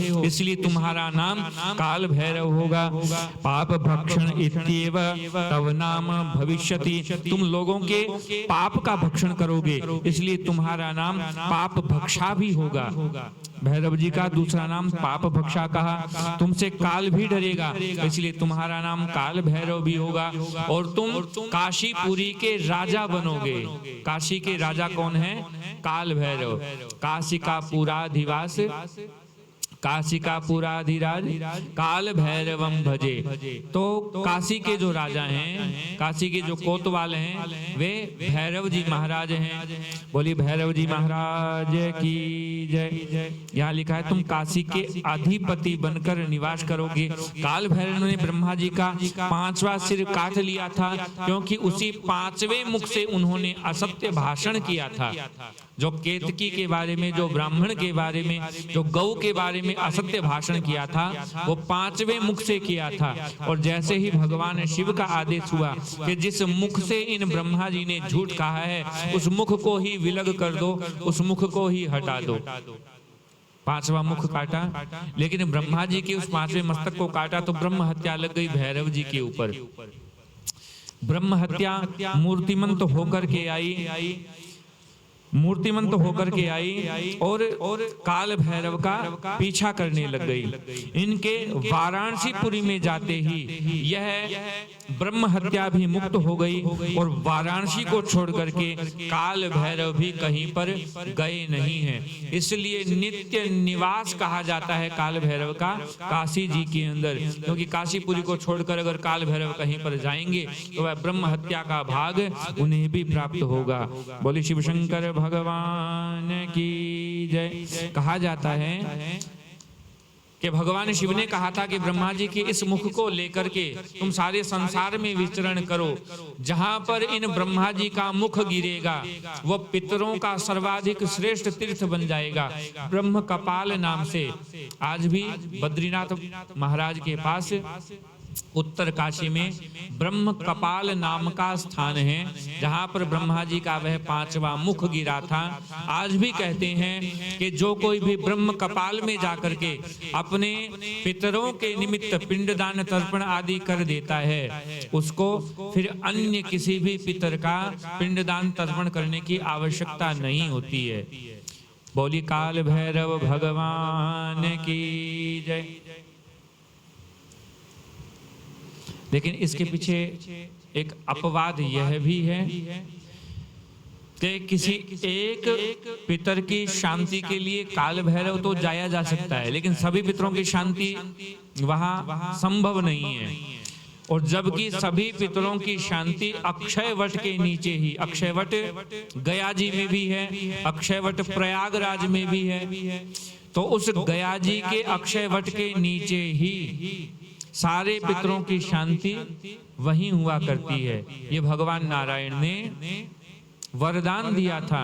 हो, इसलिए तुम्हारा नाम काल भैरव होगा। पाप भक्षण इत्येव तव नाम भविष्यति, तुम लोगों के पाप का भक्षण करोगे, इसलिए तुम्हारा नाम पाप भक्षा भी होगा। भैरव जी का दूसरा नाम पाप भक्षा कहा। तुमसे काल भी डरेगा, इसलिए तुम्हारा नाम काल भैरव भी होगा। और तुम काशीपुरी के राजा बनोगे। काशी के राजा कौन है? काल भैरव। काशी का पुराधिवास, काशी का पुराधिराज काल भैरवम भजे। तो काशी के जो राजा हैं, काशी के जो कोतवाल हैं, वे भैरव जी महाराज हैं। बोली भैरव जी महाराज की जय। यहाँ लिखा है तुम काशी के अधिपति बनकर निवास करोगे। काल भैरव ने ब्रह्मा जी का 5वां सिर काट लिया था, क्योंकि उसी 5वें मुख से उन्होंने असत्य भाषण किया था। जो केतकी के बारे में, जो ब्राह्मण के बारे में, जो गौ के बारे में असत्य भाषण किया था, वो 5वें मुख से किया था। और जैसे ही भगवान शिव का आदेश हुआ कि जिस मुख से इन ब्रह्मा जी ने झूठ कहा है, उस मुख को ही विलग कर दो, उस मुख को ही हटा दो। 5वां मुख काटा, लेकिन ब्रह्मा जी के उस 5वें मस्तक को काटा तो ब्रह्म हत्या लग गई भैरव जी के ऊपर। ब्रह्म हत्या मूर्तिमंत होकर के आई, मूर्तिमंत होकर के आई और काल भैरव का पीछा करने लग गई। इनके वाराणसीपुरी में जाते ही यह ब्रह्म हत्या भी मुक्त हो गई और वाराणसी को छोड़ करके काल भैरव भी कहीं पर गए नहीं हैं। इसलिए नित्य निवास कहा जाता है काल भैरव का काशी जी के अंदर, क्योंकि काशीपुरी को छोड़कर अगर काल भैरव कहीं पर जाएंगे तो वह ब्रह्म हत्या का भाग उन्हें भी प्राप्त होगा। बोले शिव शंकर भगवान की जय। कहा जाता है कि भगवान शिव ने कहा था कि ब्रह्मा जी के इस मुख को लेकर के तुम सारे संसार में विचरण करो। जहां पर इन ब्रह्मा जी का मुख गिरेगा वो पितरों का सर्वाधिक श्रेष्ठ तीर्थ बन जाएगा। ब्रह्म कपाल नाम से आज भी बद्रीनाथ महाराज के पास उत्तर काशी में ब्रह्म कपाल नाम का स्थान है, जहां पर ब्रह्मा जी का वह 5वां मुख गिरा था। आज भी कहते हैं कि जो कोई भी ब्रह्म कपाल में जाकर के अपने पितरों के निमित्त पिंडदान तर्पण आदि कर देता है, उसको फिर अन्य किसी भी पितर का पिंडदान तर्पण करने की आवश्यकता नहीं होती है। बोली काल भैरव भगवान की जय। लेकिन इसके पीछे एक अपवाद यह भी है कि किसी एक पितर की शांति के लिए काल भैरव तो जाया जा सकता है, लेकिन सभी पितरों की शांति वहां संभव नहीं है। और जबकि सभी पितरों की शांति अक्षय वट के नीचे ही, अक्षय वट गया जी में भी है, अक्षय वट प्रयागराज में भी है, तो उस गया जी के अक्षय वट के नीचे ही सारे पितरों की शांति वहीं हुआ करती है। ये भगवान नारायण ने वरदान दिया था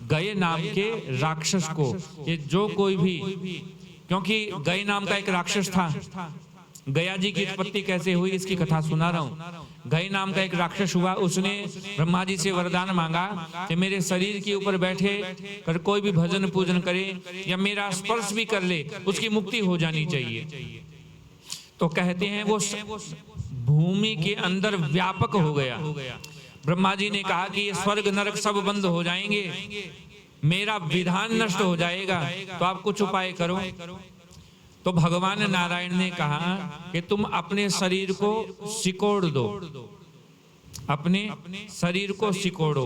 गय नाम के राक्षस को। ये जो कोई भी, क्योंकि गय नाम का एक राक्षस था, गया जी की उत्पत्ति कैसे हुई इसकी कथा सुना रहा हूं। गय नाम का एक राक्षस हुआ, उसने ब्रह्मा जी से वरदान मांगा कि मेरे शरीर के ऊपर बैठे कर कोई भी भजन पूजन करे या मेरा स्पर्श भी कर ले, उसकी मुक्ति हो जानी चाहिए। तो कहते हैं वो भूमि के अंदर व्यापक हो गया। ब्रह्मा जी ने कहा कि ये स्वर्ग नरक सब बंद हो जाएंगे, मेरा विधान नष्ट हो जाएगा, तो आप कुछ उपाय करो। तो भगवान नारायण ने कहा कि तुम अपने शरीर को सिकोड़ दो, अपने शरीर को सिकोड़ो।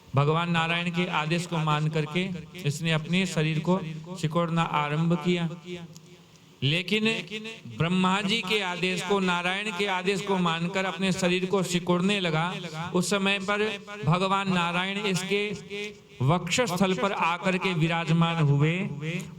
भगवान नारायण के आदेश को मान करके इसने अपने शरीर को सिकोड़ना आरंभ किया। लेकिन ब्रह्मा जी के आदेश को, नारायण के आदेश को मानकर अपने शरीर को सिकोड़ने लगा। उस समय पर भगवान नारायण इसके वक्षस्थल पर आकर के विराजमान हुए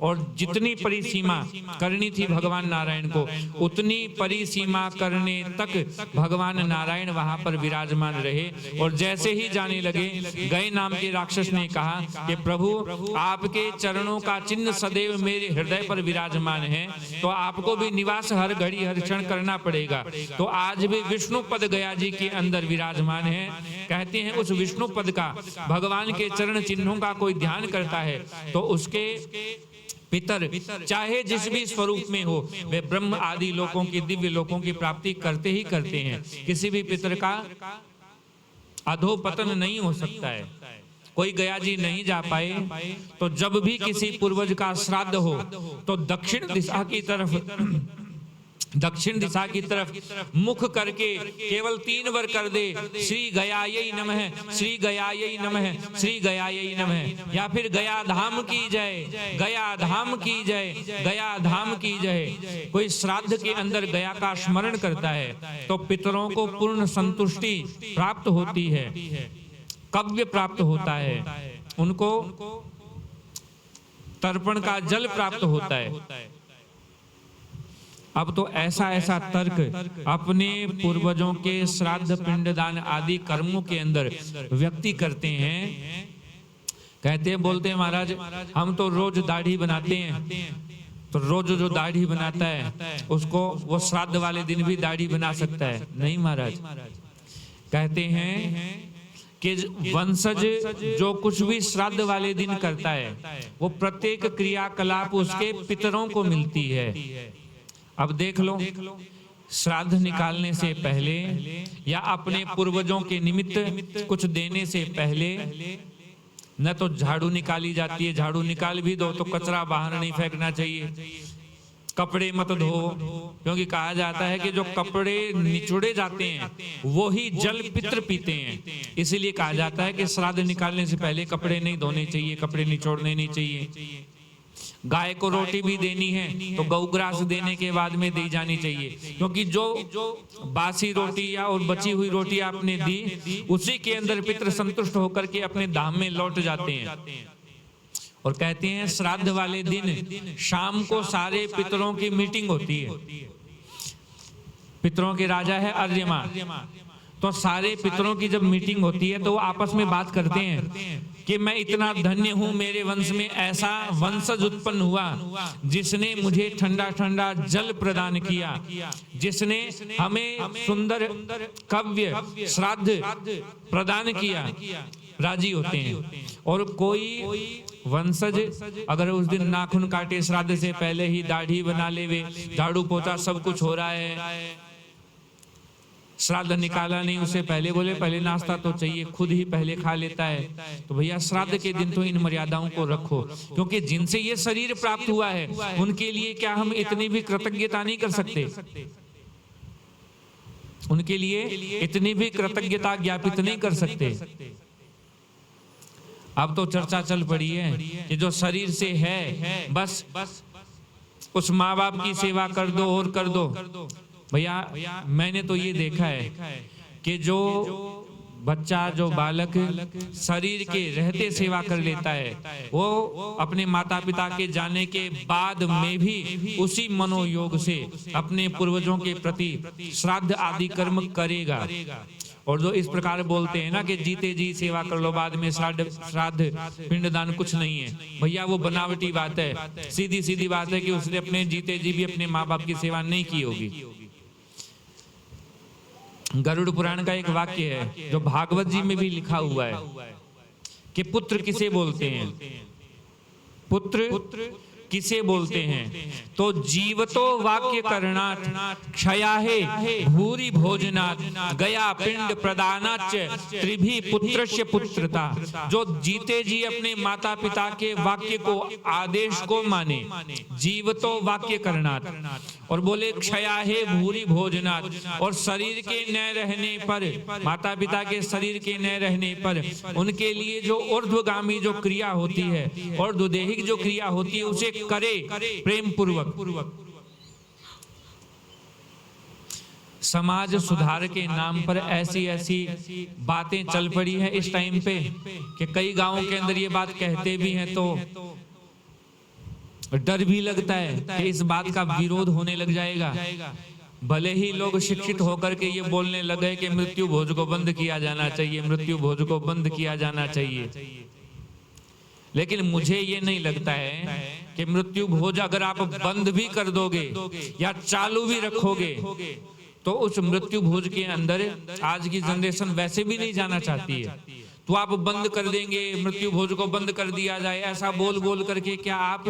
और जितनी परिसीमा करनी थी भगवान नारायण को, उतनी परिसीमा करने तक भगवान नारायण वहां पर विराजमान रहे। और जैसे ही जाने लगे, गय नाम के राक्षस ने कहा कि प्रभु आपके चरणों का चिन्ह सदैव मेरे हृदय पर विराजमान है, तो आपको भी निवास हर घड़ी हर क्षण करना पड़ेगा। तो आज भी विष्णु पद गया जी के अंदर विराजमान है। कहते हैं उस विष्णु पद का, भगवान के चरण चिन्हों का कोई ध्यान करता है तो उसके पितर चाहे जिस भी स्वरूप में हो, वे ब्रह्म आदि लोकों की, दिव्य लोकों की प्राप्ति करते ही करते हैं। किसी भी पितर का अधोपतन नहीं हो सकता है। कोई गया जी नहीं जा पाए तो जब भी किसी पूर्वज का श्राद्ध हो तो दक्षिण दिशा की तरफ मुख करके केवल 3 बार कर दे, श्री गयायै नमः, श्री गयायै नमः, श्री गयायै नमः, या फिर गया धाम की जय, गया धाम की जय, गया धाम की जय। कोई श्राद्ध के अंदर गया का स्मरण करता है तो पितरों को पूर्ण संतुष्टि प्राप्त होती है, कव्य प्राप्त होता है, उनको तर्पण का जल प्राप्त होता है। अब तो ऐसा ऐसा तर्क अपने पूर्वजों के श्राद्ध पिंडदान आदि कर्मों के अंदर व्यक्ति करते हैं। कहते हैं, बोलते हैं महाराज हम तो रोज दाढ़ी बनाते हैं, तो रोज जो दाढ़ी बनाता है उसको वो श्राद्ध वाले दिन भी दाढ़ी बना सकता है? नहीं महाराज, कहते हैं कि वंशज जो कुछ भी श्राद्ध वाले दिन करता है वो प्रत्येक क्रियाकलाप उसके पितरों को मिलती है। अब देख लो, श्राद्ध निकालने से पहले या अपने पूर्वजों के निमित्त कुछ देने से पहले न तो झाड़ू निकाली जाती है, झाड़ू निकाल भी दो तो कचरा बाहर नहीं फेंकना चाहिए, कपड़े मत धो, क्योंकि कहा जाता है कि जो कपड़े निचोड़े जाते हैं वो ही जल पितर पीते हैं। इसीलिए कहा जाता है कि श्राद्ध निकालने से पहले कपड़े नहीं धोने चाहिए, कपड़े निचोड़ने नहीं चाहिए। गाय को रोटी भी देनी है तो गौग्रास देने के बाद में दी जानी चाहिए, क्योंकि जो बासी रोटी या और बची हुई रोटी आपने दी उसी के अंदर पितर संतुष्ट होकर के अपने धाम में लौट जाते हैं। और कहते हैं श्राद्ध वाले दिन शाम को सारे पितरों की मीटिंग होती है। पितरों के राजा है अर्यमा, तो सारे पितरों की जब मीटिंग होती है तो वो आपस में बात करते हैं कि मैं इतना धन्य हूं, मेरे वंश में ऐसा वंशज उत्पन्न हुआ जिसने मुझे ठंडा ठंडा जल प्रदान किया, जिसने हमें सुंदर कव्य श्राद्ध प्रदान किया। राजी होते हैं। और कोई वंशज अगर उस दिन नाखून काटे, श्राद्ध से पहले ही दाढ़ी बना लेवे, झाड़ू पोछा सब कुछ हो रहा है, श्राद्ध निकाला नहीं उससे पहले, बोले पहले नाश्ता तो चाहिए, खुद ही पहले खा लेता है, तो भैया श्राद्ध के दिन तो इन मर्यादाओं को रखो, क्योंकि जिनसे ये शरीर प्राप्त हुआ है उनके लिए क्या हम इतनी भी कृतज्ञता नहीं कर सकते? उनके लिए इतनी भी कृतज्ञता ज्ञापित नहीं कर सकते? अब तो चर्चा चल पड़ी है कि जो शरीर से है बस उस माँ बाप की सेवा कर दो और कर दो। भैया मैंने तो ये देखा है कि जो बच्चा, जो बालक शरीर के रहते सेवा कर लेता है वो अपने माता पिता के जाने के बाद में भी उसी मनोयोग से अपने पूर्वजों के प्रति श्राद्ध आदि कर्म करेगा। और जो इस प्रकार बोलते हैं ना कि जीते जी सेवा कर लो, बाद में श्राद्ध पिंडदान कुछ नहीं है, भैया वो बनावटी बात है। सीधी सीधी बात है कि उसने अपने जीते जी भी अपने माँ बाप की सेवा नहीं की होगी। गरुड़ पुराण का एक वाक्य है जो भागवत जी में भी लिखा हुआ है कि पुत्र किसे बोलते हैं, पुत्र किसे बोलते हैं, तो जीवतो वाक्य करणात् क्षयाहे भूरि भोजनात् गया पिंड प्रदानाच्च त्रिभी पुत्रस्य पुत्रता। जो जीते जी अपने माता पिता के वाक्य को, आदेश को माने, जीवतो वाक्य करणात्, और बोले क्षयाहे भूरि भोजनात्, और शरीर के न रहने पर, माता पिता के शरीर के न रहने पर उनके लिए जो ऊर्ध्वगामी जो क्रिया होती है और दुदेहिक जो क्रिया होती है उसे करे प्रेम पूर्वक। समाज सुधार के नाम पर ऐसी ऐसी बातें चल पड़ी है इस टाइम पे कि कई गांवों के अंदर ये बात कहते भी हैं तो डर भी लगता है कि इस बात का विरोध होने लग जाएगा। भले ही लोग शिक्षित होकर के ये बोलने लगे कि मृत्यु भोज को बंद किया जाना चाहिए, मृत्यु भोज को बंद किया जाना चाहिए, लेकिन मुझे ये नहीं लगता है कि मृत्यु भोज अगर आप बंद भी कर दोगे या चालू भी रखोगे तो उस मृत्यु भोज के अंदर आज की जनरेशन वैसे भी नहीं जाना चाहती है। तो आप बंद कर देंगे, मृत्यु भोज को बंद कर दिया जाए, ऐसा बोल बोल करके क्या आप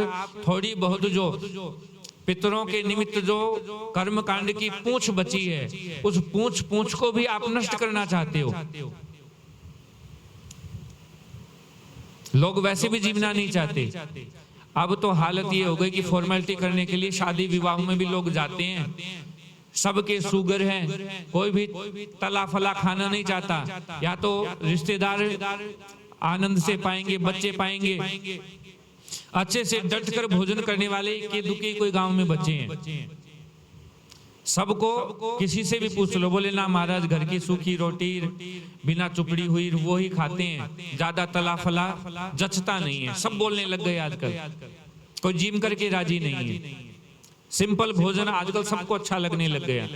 थोड़ी बहुत जो पितरों के निमित्त जो कर्म कांड की पूंछ बची है, उस पूंछ को भी आप नष्ट करना चाहते हो? लोग वैसे भी जीवना नहीं चाहते। अब तो हालत ये हो गई कि फॉर्मेलिटी करने के लिए शादी विवाहों में भी लोग जाते हैं, सबके शुगर हैं, कोई भी तला फला खाना नहीं चाहता, या तो रिश्तेदार आनंद से पाएंगे, बच्चे पाएंगे, अच्छे से डट कर भोजन करने वाले के दुखी कोई गांव में बच्चे हैं। सबको किसी से भी पूछ लो, बोले ना महाराज घर की सूखी रोटी बिना चुपड़ी हुई वो ही खाते हैं, ज्यादा तला फला जचता नहीं है। सब बोलने लग गए आजकल, कोई जिम करके राजी नहीं है। सिंपल भोजन आजकल सबको अच्छा लगने लग गया।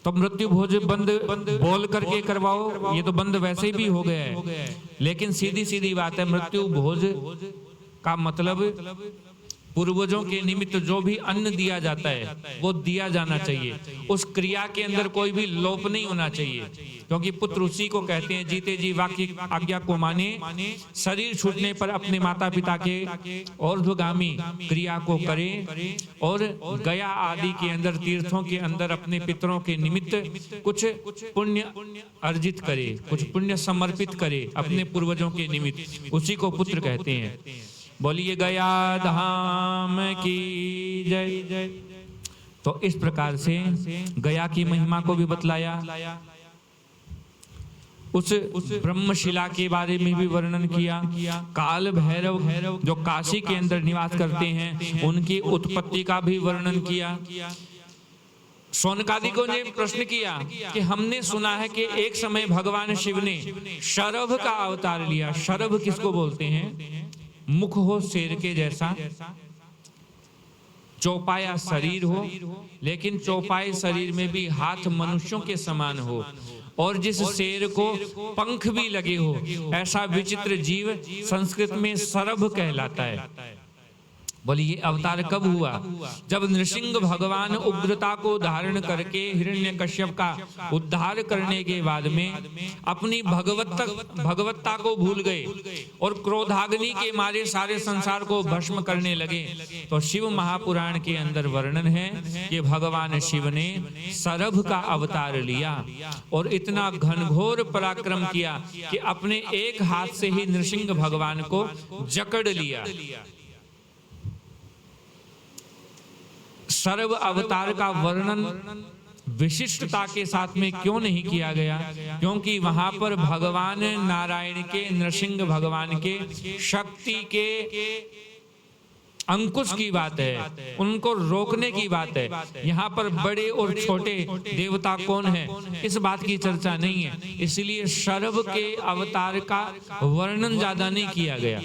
तो मृत्यु भोज बंद बोल करके करवाओ, ये तो बंद वैसे भी हो गया है। लेकिन सीधी सीधी बात है, मृत्यु भोज का मतलब पूर्वजों के निमित्त जो भी अन्न दिया जाता है वो दिया जाना चाहिए। उस क्रिया के अंदर कोई भी लोप नहीं होना चाहिए, क्योंकि पुत्र उसी को कहते हैं जीते जी वाक्य आज्ञा को माने, शरीर छूटने पर अपने माता पिता के ऊर्ध्वगामी क्रिया को करे, और गया आदि के अंदर तीर्थों के अंदर अपने पितरों के निमित्त कुछ पुण्य अर्जित करे, कुछ पुण्य समर्पित करे अपने पूर्वजों के निमित्त, उसी को पुत्र कहते हैं। बोलिए गया धाम की जय। तो इस प्रकार से गया की महिमा को भी बतलाया, उस ब्रह्मशिला के बारे में भी वर्णन किया, काल भैरव जो काशी के अंदर निवास करते हैं उनकी उत्पत्ति का भी वर्णन किया। शौनकादिकों ने प्रश्न किया कि हमने सुना है कि एक समय भगवान शिव ने शरभ का अवतार लिया। शरभ किसको बोलते हैं? मुख हो शेर के जैसा, चौपाया शरीर हो, लेकिन चौपाए शरीर में भी हाथ मनुष्यों के समान हो, और जिस शेर को पंख भी लगे हो, ऐसा विचित्र जीव संस्कृत में शरभ कहलाता है। बोलिए ये अवतार कब हुआ? जब नृसिंह भगवान उग्रता को धारण करके हिरण्यकश्यप का उद्धार करने के बाद में अपनी भगवत्ता को भूल गए और क्रोधाग्नि के मारे सारे संसार को भस्म करने लगे, तो शिव महापुराण के अंदर वर्णन है कि भगवान शिव ने शरभ का अवतार लिया और इतना घनघोर पराक्रम किया कि अपने एक हाथ से ही नृसिंह भगवान को जकड़ लिया। सर्व अवतार का वर्णन विशिष्टता के साथ में क्यों नहीं किया गया? क्योंकि वहां पर भगवान नारायण के, नृसिंह भगवान के शक्ति के अंकुश की बात है, उनको रोकने की बात है। यहाँ पर बड़े और छोटे देवता कौन है इस बात की चर्चा नहीं है, इसलिए शरभ के अवतार का वर्णन ज्यादा नहीं किया गया।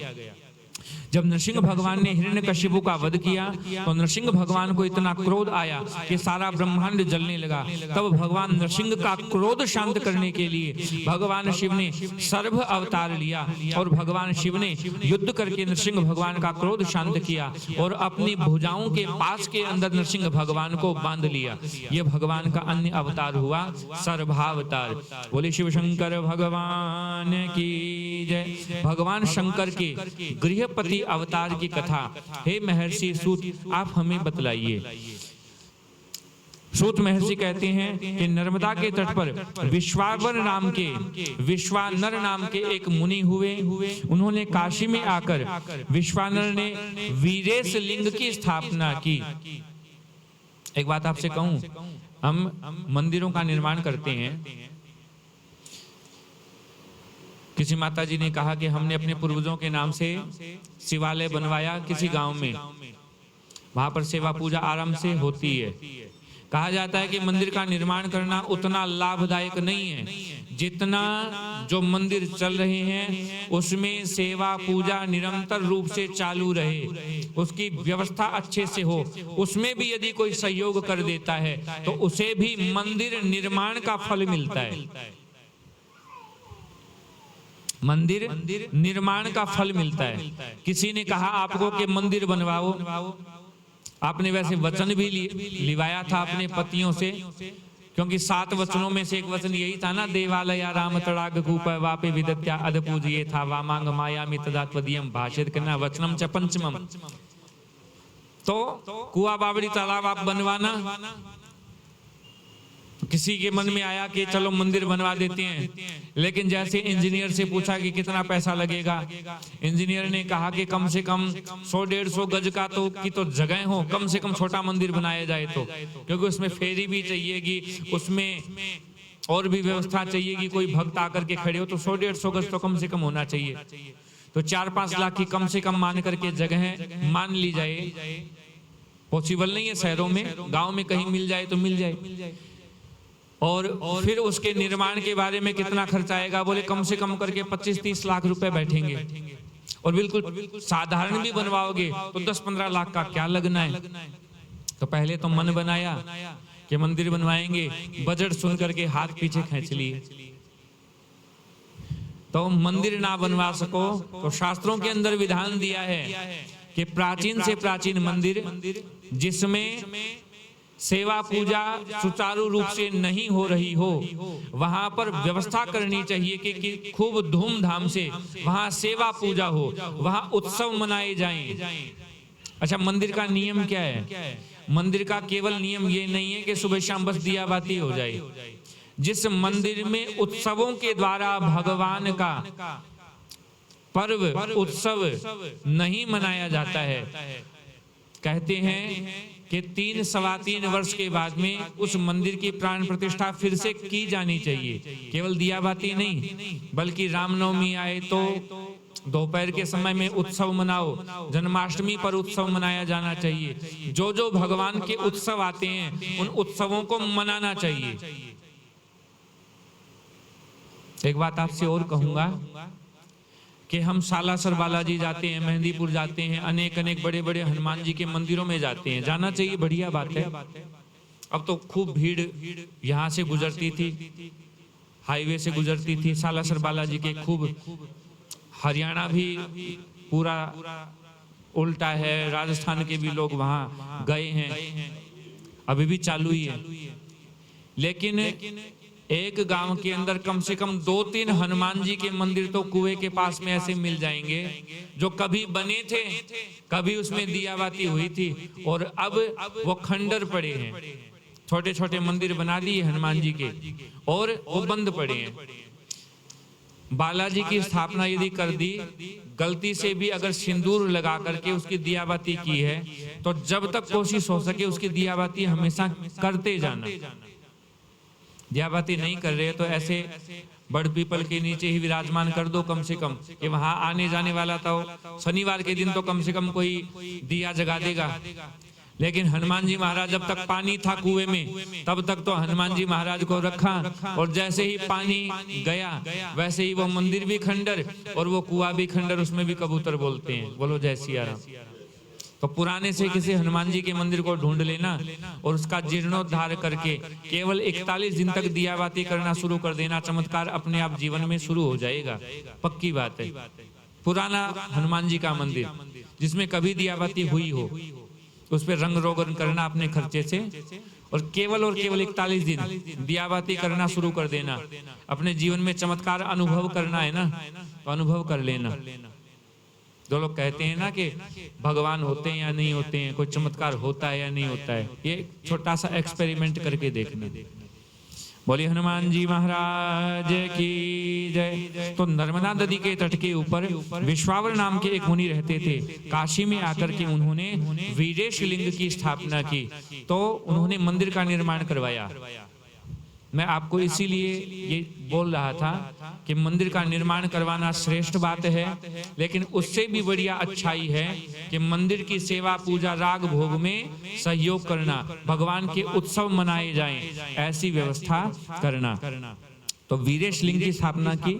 जब नृसिंह भगवान ने हिरण्यकशिपु का वध किया तो नृसिंह भगवान को इतना क्रोध आया कि सारा ब्रह्मांड जलने लगा। तब भगवान नृसिंह का क्रोध शांत करने के लिए भगवान शिव ने शरभ अवतार लिया और भगवान शिव ने युद्ध करके नृसिंह भगवान का क्रोध शांत किया और अपनी भुजाओं के पास के अंदर नृसिंह भगवान को बांध लिया। यह भगवान का अन्य अवतार हुआ, शरभावतार। बोले शिव शंकर भगवान की जय। भगवान शंकर के गृहपति अवतार की कथा हे महर्षि सूत आप हमें बतलाइए। सूत महर्षि कहते हैं कि नर्मदा के तट पर विश्वानर नाम के एक मुनि हुए। उन्होंने काशी में आकर विश्वानर ने वीरेश लिंग की स्थापना की। एक बात आपसे कहूं, हम मंदिरों का निर्माण करते हैं। किसी माता जी ने कहा कि हमने अपने पूर्वजों के नाम से शिवालय बनवाया किसी गांव में, वहां पर सेवा पूजा आराम से होती है। कहा जाता है कि मंदिर का निर्माण करना उतना लाभदायक नहीं है जितना जो मंदिर चल रहे हैं उसमें सेवा पूजा निरंतर रूप से चालू रहे, उसकी व्यवस्था अच्छे से हो, उसमें भी यदि कोई सहयोग कर देता है तो उसे भी मंदिर निर्माण का फल मिलता है। मंदिर निर्माण का फल मिलता है। किसी ने कहा आपको कि मंदिर बनवाओ, आपने वैसे वचन भी लिवाया था अपने पतियों से क्योंकि 7 वचनों में से एक वचन यही था ना, देवालय राम तड़ाग कूप वापे विदत्या अध पूजिये था वामांग मायामि तदा त्वदीयम भाषित करना वचनम च पंचमम। तो कुआ बावड़ी तालाब आप बनवाना, किसी के मन में आया कि चलो मंदिर बनवा देते हैं, लेकिन जैसे इंजीनियर से पूछा कि कितना पैसा लगेगा, इंजीनियर ने कहा कि कम से कम 100-150 गज का तो जगह हो, कम से कम छोटा मंदिर बनाया जाए तो, क्योंकि उसमें फेरी भी चाहिएगी, उसमें और भी व्यवस्था चाहिए कि कोई भक्त आकर के खड़े हो, तो 100-150 गज तो कम से कम होना चाहिए। तो 4-5 लाख की कम से कम मान करके जगह मान ली जाए। पॉसिबल नहीं है शहरों में, गांव में कहीं मिल जाए तो मिल जाए। और फिर उसके निर्माण के बारे में कितना खर्च आएगा, बोले कम से कम करके 25-30 लाख रुपए बैठेंगे। और बिल्कुल साधारण भी बनवाओगे तो 10-15 लाख का क्या लगना है। तो पहले तो मन बनाया कि मंदिर बनवाएंगे, बजट सुन करके हाथ पीछे खींच लिए। तो मंदिर ना बनवा सको तो शास्त्रों के अंदर विधान दिया है कि प्राचीन से प्राचीन मंदिर जिसमें सेवा पूजा सुचारू रूप से नहीं हो रही हो, वहां पर व्यवस्था करनी चाहिए कि खूब धूमधाम से वहां सेवा पूजा हो, वहां उत्सव मनाए जाएं। अच्छा, मंदिर का नियम क्या है? मंदिर का केवल नियम ये नहीं है कि सुबह शाम बस दिया बाती हो जाए। जिस मंदिर में उत्सवों के द्वारा भगवान का पर्व उत्सव नहीं मनाया जाता है, कहते हैं कि 3-3.25 वर्ष के बाद में उस मंदिर की प्राण प्रतिष्ठा फिर से की जानी चाहिए। केवल दिया बाती नहीं, बल्कि रामनवमी आए तो दोपहर के समय में उत्सव मनाओ, जन्माष्टमी पर उत्सव मनाया जाना चाहिए। जो जो भगवान के उत्सव आते हैं उन उत्सवों को मनाना चाहिए। एक बात आपसे और कहूंगा कि हम सालासर बालाजी जाते हैं, मेहंदीपुर जाते हैं, अनेक बड़े बड़े हनुमान जी के मंदिरों में जाते हैं, जाना चाहिए, बढ़िया बात है। अब तो खूब भीड़ यहाँ से गुजरती थी, हाईवे से गुजरती थी सालासर बालाजी के, खूब हरियाणा भी पूरा उल्टा है, राजस्थान के भी लोग वहाँ गए हैं, अभी भी चालू ही है। लेकिन एक गांव के अंदर कम से कम 2-3 हनुमान जी के मंदिर तो कुएं के पास में ऐसे मिल जाएंगे जो कभी बने थे, कभी उसमें दिया बाती हुई थी और अब वो खंडर पड़े हैं। छोटे छोटे मंदिर बना दिए हनुमान जी के और वो बंद पड़े हैं। बालाजी की स्थापना यदि कर दी, गलती से भी अगर सिंदूर लगा करके उसकी दिया बाती की है तो जब तक कोशिश हो सके उसकी दिया बाती हमेशा करते जाना। दियाबाती नहीं कर रहे तो ऐसे बड़ पीपल के नीचे ही विराजमान कर दो कम से कम, कि वहां आने जाने वाला तो शनिवार के दिन तो कम से कम कोई दिया जगा देगा। लेकिन हनुमान जी महाराज जब तक पानी था कुएं में तब तक तो हनुमान जी महाराज को रखा, और जैसे ही पानी गया वैसे ही वो मंदिर भी खंडर और वो कुआं भी खंडर, उसमें भी कबूतर बोलते हैं। बोलो जय सिया राम। तो पुराने से किसी हनुमान जी के मंदिर को ढूंढ लेना और उसका जीर्णोद्धार करके केवल 41 दिन तक दिया बाती करना शुरू कर देना, चमत्कार अपने आप जीवन में शुरू हो जाएगा। पक्की बात है। पुराना हनुमान जी का मंदिर जिसमें कभी दिया बाती हुई हो उस पर रंग रोगन करना अपने खर्चे से, और केवल 41 दिन दिया बाती करना शुरू कर देना। अपने जीवन में चमत्कार अनुभव करना है ना, तो अनुभव कर लेना। जो लोग कहते हैं ना कि भगवान होते हैं या नहीं होते हैं, कोई चमत्कार होता है या नहीं होता है, ये छोटा सा एक्सपेरिमेंट करके देखना। बोलिए हनुमान जी महाराज की जय। तो नर्मदा नदी के तट के ऊपर विश्वावर नाम के एक मुनि रहते थे। काशी में आकर के उन्होंने वीरेश लिंग की स्थापना की, तो उन्होंने मंदिर का निर्माण करवाया। मैं आपको इसीलिए ये बोल रहा था कि मंदिर का निर्माण करवाना श्रेष्ठ बात है, लेकिन उससे भी बढ़िया अच्छाई है कि मंदिर की सेवा पूजा राग भोग में सहयोग करना, भगवान के उत्सव मनाए जाएं, ऐसी व्यवस्था करना। तो वीरेश लिंग की स्थापना की।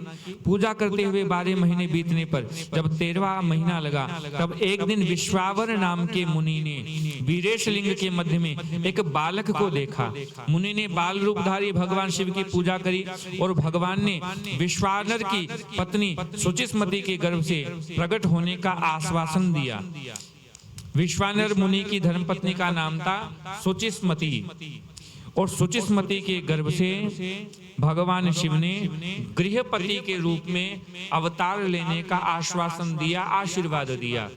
पूजा करते हुए 12 महीने बीतने पर जब 13वां महीना लगा तब एक दिन विश्वावर नाम के मुनि ने वीरेश लिंग के मध्य में एक बालक को देखा। मुनि ने बाल रूपधारी भगवान शिव की पूजा करी और भगवान ने विश्वानर की पत्नी सुचिस्मती के गर्भ से प्रकट होने का आश्वासन दिया। विश्वानर मुनि की धर्मपत्नी का नाम था सुचिस्मती, और सुचिस्मती के गर्भ से भगवान शिव ने गृहपति के रूप में अवतार लेने का आश्वासन दिया, आशीर्वाद दिया।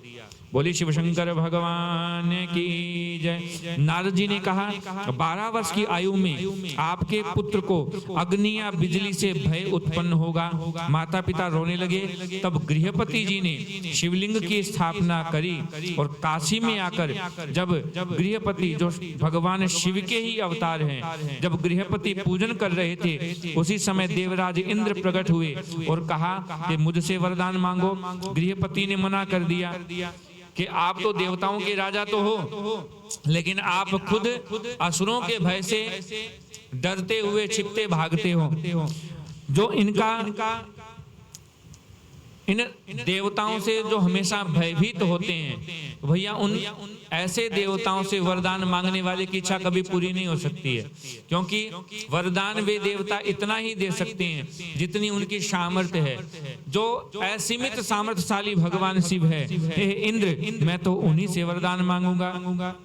बोली शिव शंकर भगवान की जय। नारद जी ने कहा 12 वर्ष की आयु में आपके पुत्र को अग्नि या बिजली से भय उत्पन्न होगा। माता पिता रोने लगे। तब गृहपति जी ने शिवलिंग की स्थापना करी और काशी में आकर जब गृहपति जो भगवान शिव के ही अवतार हैं, जब गृहपति पूजन कर रहे थे, उसी समय देवराज इंद्र प्रकट हुए और कहा कि मुझसे वरदान मांगो। गृहपति ने मना कर दिया कि आप तो देवताओं के राजा तो हो, लेकिन आप खुद असुरों के भय से डरते हुए छिपते भागते हो। जो इन देवताओं से जो हमेशा भयभीत होते हैं, भैया उन ऐसे देवताओं से वरदान मांगने वाले की इच्छा कभी पूरी नहीं हो सकती है, क्योंकि वरदान वे देवता इतना ही दे सकते हैं जितनी उनकी सामर्थ्य है। जो असीमित सामर्थ्यशाली भगवान शिव है, हे इंद्र, मैं तो उन्हीं से वरदान मांगूंगा।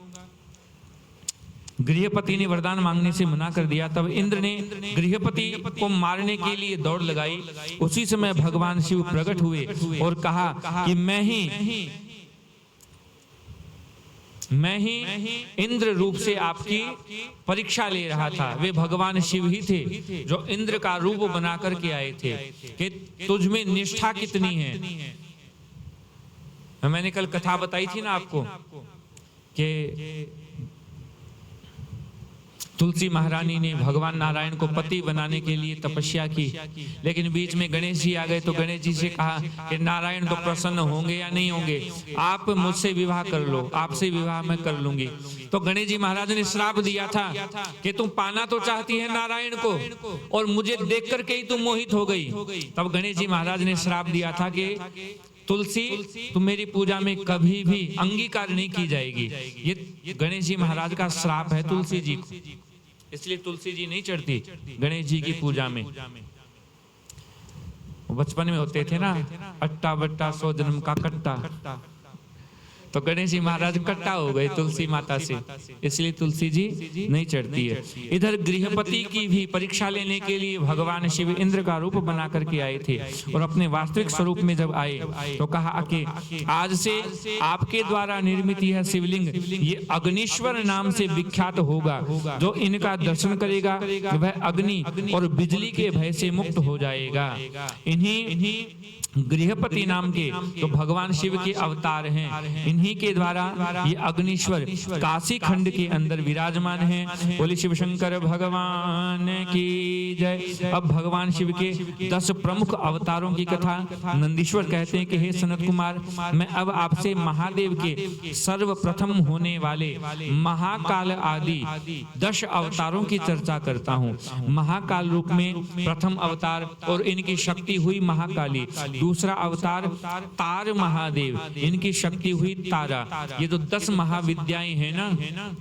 गृहपति ने वरदान मांगने से मना कर दिया। तब इंद्र ने गृहपति को मारने के लिए दौड़ लगाई। उसी समय भगवान शिव प्रकट हुए और कहा कि मैं ही इंद्र रूप से आपकी परीक्षा ले रहा था। वे भगवान शिव ही थे जो इंद्र का रूप बना करके आए थे कि तुझ में निष्ठा कितनी है। मैंने कल कथा बताई थी ना आपको कि तुलसी महारानी ने भगवान नारायण को पति बनाने के लिए तपस्या की, लेकिन बीच में गणेश जी आ गए तो गणेश जी से कहा कि नारायण तो प्रसन्न होंगे या नहीं होंगे, आप मुझसे विवाह कर लो, आपसे विवाह मैं कर लूंगी। तो गणेश जी महाराज ने श्राप दिया था कि तुम पाना तो चाहती है नारायण को और मुझे देख करके ही तुम मोहित हो गई। तब गणेश जी महाराज ने श्राप दिया था कि तुलसी तुम मेरी पूजा में कभी भी अंगीकार नहीं की जाएगी। ये गणेश जी महाराज का श्राप है तुलसी जी को, इसलिए तुलसी जी नहीं चढ़ती गणेश जी की पूजा में। बचपन में होते थे ना, अट्टा बट्टा 100 जन्म का कट्टा, तो गणेश जी महाराज कट्टा हो गए तुलसी माता से, इसलिए तुलसी जी नहीं चढ़ती है। इधर गृहपति की भी परीक्षा लेने के लिए भगवान शिव इंद्र का रूप बना करके आए थे और अपने वास्तविक स्वरूप में जब आए तो कहा कि आज से आपके द्वारा निर्मित यह शिवलिंग ये अग्निश्वर नाम से विख्यात होगा। जो इनका दर्शन करेगा वह अग्नि और बिजली के भय से मुक्त हो जाएगा। इन्हीं गृहपति नाम के तो भगवान शिव के अवतार हैं, इन्हीं के द्वारा ये अग्निश्वर काशी खंड के अंदर विराजमान हैं। बोले शिव शंकर भगवान की जय। अब भगवान शिव के 10 प्रमुख अवतारों की कथा नंदीश्वर कहते हैं कि हे सनत कुमार, मैं अब आपसे महादेव के सर्वप्रथम होने वाले महाकाल आदि 10 अवतारों की चर्चा करता हूँ। महाकाल रूप में प्रथम अवतार और इनकी शक्ति हुई महाकाली। दूसरा अवतार तार महादेव, इनकी शक्ति हुई तारा। ये जो 10 महाविद्याएं हैं ना,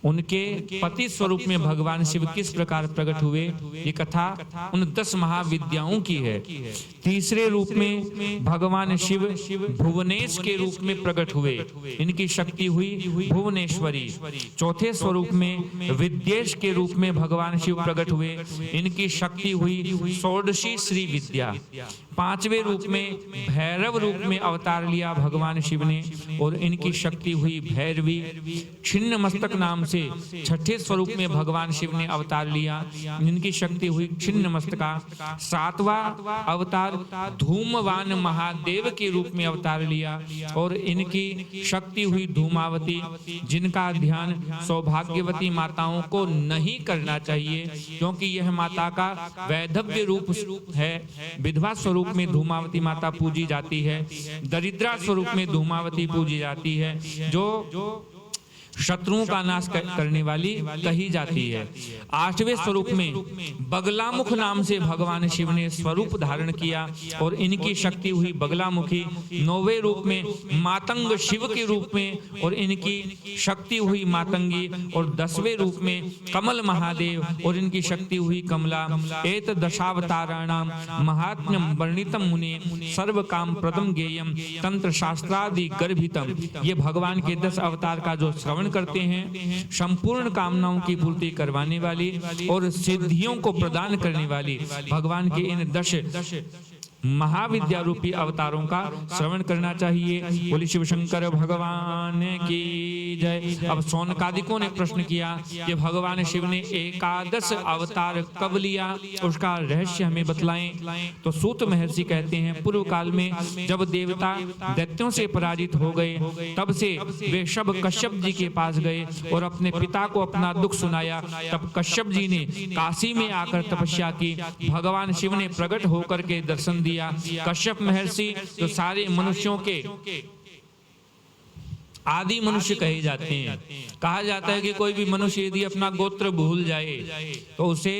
उनके पति स्वरूप में भगवान शिव किस प्रकार प्रकट हुए, ये कथा उन 10 महाविद्याओं की है। तीसरे रूप में भगवान शिव भुवनेश के रूप में प्रकट हुए, इनकी शक्ति हुई भुवनेश्वरी। चौथे स्वरूप में विद्येश के रूप में भगवान शिव प्रकट हुए, इनकी शक्ति हुई षोडशी श्री विद्या। पांचवें रूप में भैरव रूप में अवतार लिया भगवान शिव ने और इनकी शक्ति हुई भैरवी। छिन्न मस्तक नाम से छठे स्वरूप में भगवान शिव ने अवतार लिया, इनकी शक्ति हुई छिन्न मस्तका। 7वां अवतार धूमवान महादेव के रूप में अवतार लिया और इनकी शक्ति हुई धूमावती, जिनका ध्यान सौभाग्यवती माताओं को नहीं करना चाहिए, क्योंकि यह माता का वैधव्य रूप है। विधवा स्वरूप में धूमावती माता पूजी जाती है, दरिद्रा स्वरूप में धूमावती पूजी जाती है, जो शत्रुओं का नाश करने वाली कही जाती है। 8वें स्वरूप में बगलामुख नाम से भगवान शिव ने स्वरूप धारण किया और इनकी शक्ति हुई बगलामुखी। 9वें रूप में मातंग शिव के रूप में और इनकी शक्ति हुई मातंगी। और 10वें रूप में कमल महादेव और इनकी शक्ति हुई कमला। एत दशावताराणाम महात्म्यम वर्णितम मुने सर्व काम प्रदम गेयम तंत्र शास्त्रादि गर्भितम। ये भगवान के 10 अवतार का जो श्रवण श्रवण करते हैं, संपूर्ण कामनाओं की पूर्ति करवाने वाली और सिद्धियों को प्रदान करने वाली भगवान के इन 10 महाविद्या रूपी अवतारों का श्रवण करना चाहिए। बोले शिव शंकर भगवान की जय। अब शौनकादिकों ने प्रश्न किया कि भगवान शिव ने 11 अवतार कब लिया, उसका रहस्य हमें बतलाएं। तो सूत महर्षि कहते हैं, पूर्व काल में जब देवता दैत्यों से पराजित हो गए, तब से वे सब कश्यप जी के पास गए और अपने पिता को अपना दुख सुनाया। तब कश्यप जी ने काशी में आकर तपस्या की, भगवान शिव ने प्रकट होकर के दर्शन दिया। कश्यप महर्षि जो सारे मनुष्यों के आदि मनुष्य कहे जाते हैं। कहा जाता है कि कोई भी मनुष्य यदि अपना गोत्र भूल जाए तो उसे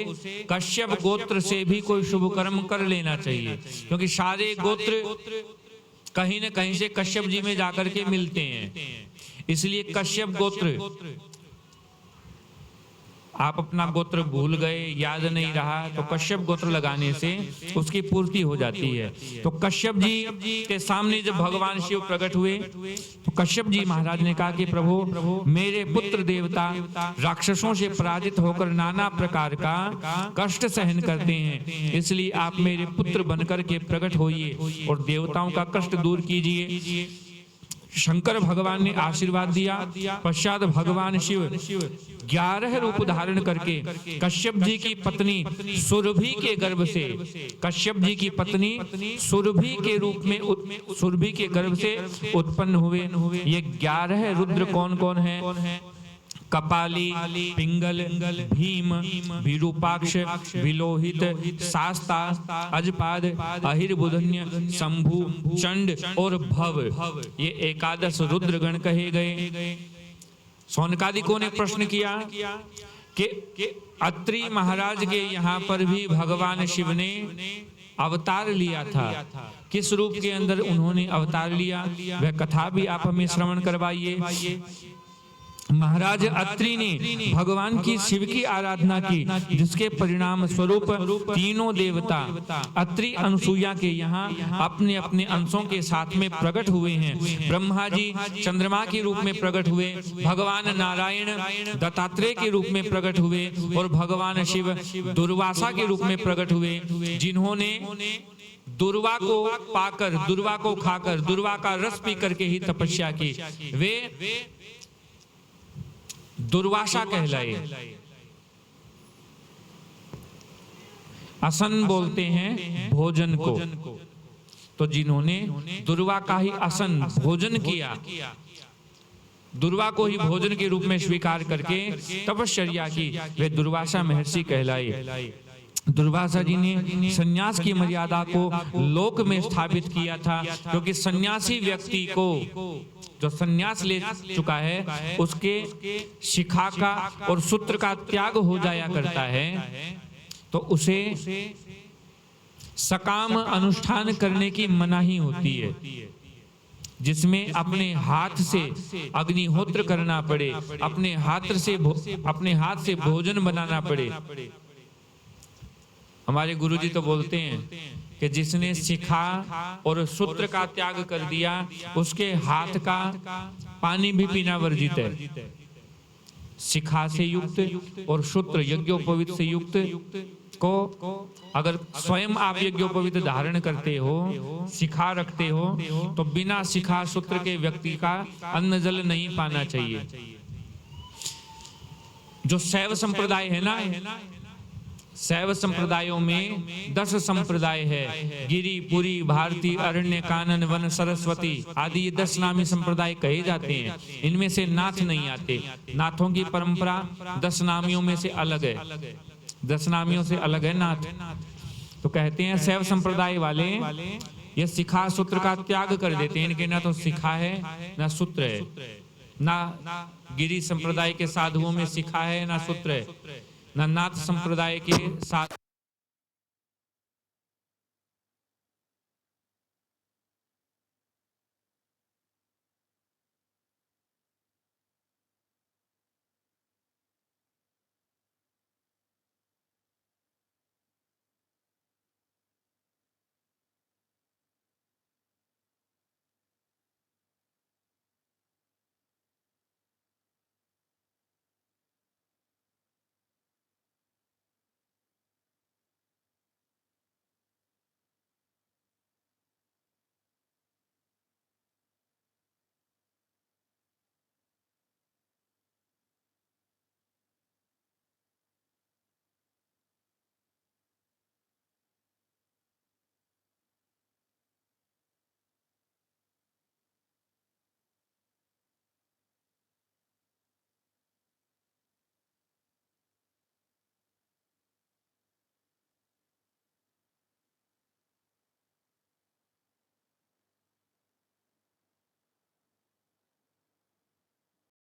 कश्यप गोत्र से भी कोई शुभ कर्म कर लेना चाहिए, क्योंकि सारे गोत्र कहीं न कहीं से कश्यप जी में जाकर के मिलते हैं। इसलिए कश्यप गोत्र, आप अपना गोत्र भूल गए, याद नहीं रहा, तो कश्यप गोत्र लगाने से उसकी पूर्ति हो जाती है। तो कश्यप जी के सामने जब भगवान शिव प्रकट हुए तो कश्यप जी महाराज ने कहा कि प्रभु, मेरे पुत्र देवता राक्षसों से पराजित होकर नाना प्रकार का कष्ट सहन करते हैं, इसलिए आप मेरे पुत्र बनकर के प्रकट होइए और देवताओं का कष्ट दूर कीजिए। शंकर भगवान ने आशीर्वाद दिया। पश्चात भगवान शिव 11 रूप धारण करके कश्यप जी की पत्नी सुरभि के गर्भ से, कश्यप जी की पत्नी सुरभि के रूप में सुरभि के गर्भ से उत्पन्न हुए। ये 11 रुद्र कौन कौन है? कपाली, पिंगल, भीम, विरूपाक्ष, विलोहित, शास्ता, अजपाद, अहिर्बुधन्य, शंभु, चंड और भव, ये 11 रुद्रगण कहे गए। शौनकादिकों ने प्रश्न किया कि अत्रि महाराज के यहाँ पर भी भगवान शिव ने अवतार लिया था, किस रूप के अंदर उन्होंने अवतार लिया, वह कथा भी आप हमें श्रवण करवाइए। महाराज अत्रि ने भगवान की शिव की आराधना की, जिसके परिणाम स्वरूप तीनों देवता अत्रि अनुसूया के यहाँ अपने अपने अंशों के साथ में प्रकट हुए हैं। ब्रह्मा जी चंद्रमा के रूप में प्रकट हुए, भगवान नारायण दत्तात्रेय के रूप में प्रकट हुए और भगवान शिव दुर्वासा के रूप में प्रकट हुए, जिन्होंने दुर्वा को पाकर, दुर्वा को खाकर, दुर्वा का रस पी करके ही तपस्या की। वे दुर्वासा कहलाए। असन बोलते हैं भोजन को, तो जिन्होंने दुर्वा का ही असन भोजन किया, दुर्वा को ही भोजन के रूप में स्वीकार करके तपश्चर्या की, वे दुर्वासा महर्षि कहलाए। दुर्वासा जी ने सन्यास की मर्यादा को लोक में स्थापित किया था, क्योंकि सन्यासी व्यक्ति को, जो सन्यास ले चुका है, उसके शिखा का और सूत्र का त्याग हो जाया करता है, तो उसे सकाम अनुष्ठान करने की मनाही होती है, जिसमें अपने हाथ से अग्निहोत्र करना पड़े, अपने हाथ से भोजन बनाना पड़े। हमारे गुरुजी तो बोलते हैं कि जिसने शिखा और सूत्र का त्याग कर दिया, उसके हाथ का पानी भी पीना वर्जित है। शिखा से युक्त और सूत्र यज्ञोपवीत से युक्त को अगर स्वयं आप यज्ञोपवीत धारण करते हो, शिखा रखते हो, तो बिना शिखा सूत्र के व्यक्ति का अन्न जल नहीं पाना चाहिए। जो शैव संप्रदाय है ना, शैव संप्रदायों में 10 संप्रदाय है, गिरि, पुरी, भारती, अरण्य, कानन, वन, सरस्वती आदि 10 नामी संप्रदाय कहे जाते हैं। इनमें से नाथ नहीं आते। नाथों की परंपरा 10 नामियों में से अलग है, 10 नामियों से अलग है नाथ। तो कहते हैं शैव संप्रदाय वाले ये शिखा सूत्र का त्याग कर देते हैं, इनके ना तो शिखा है ना सूत्र है। ना गिरि संप्रदाय के साधुओं में शिखा है ना सूत्र है, ना नाथ संप्रदाय के साथ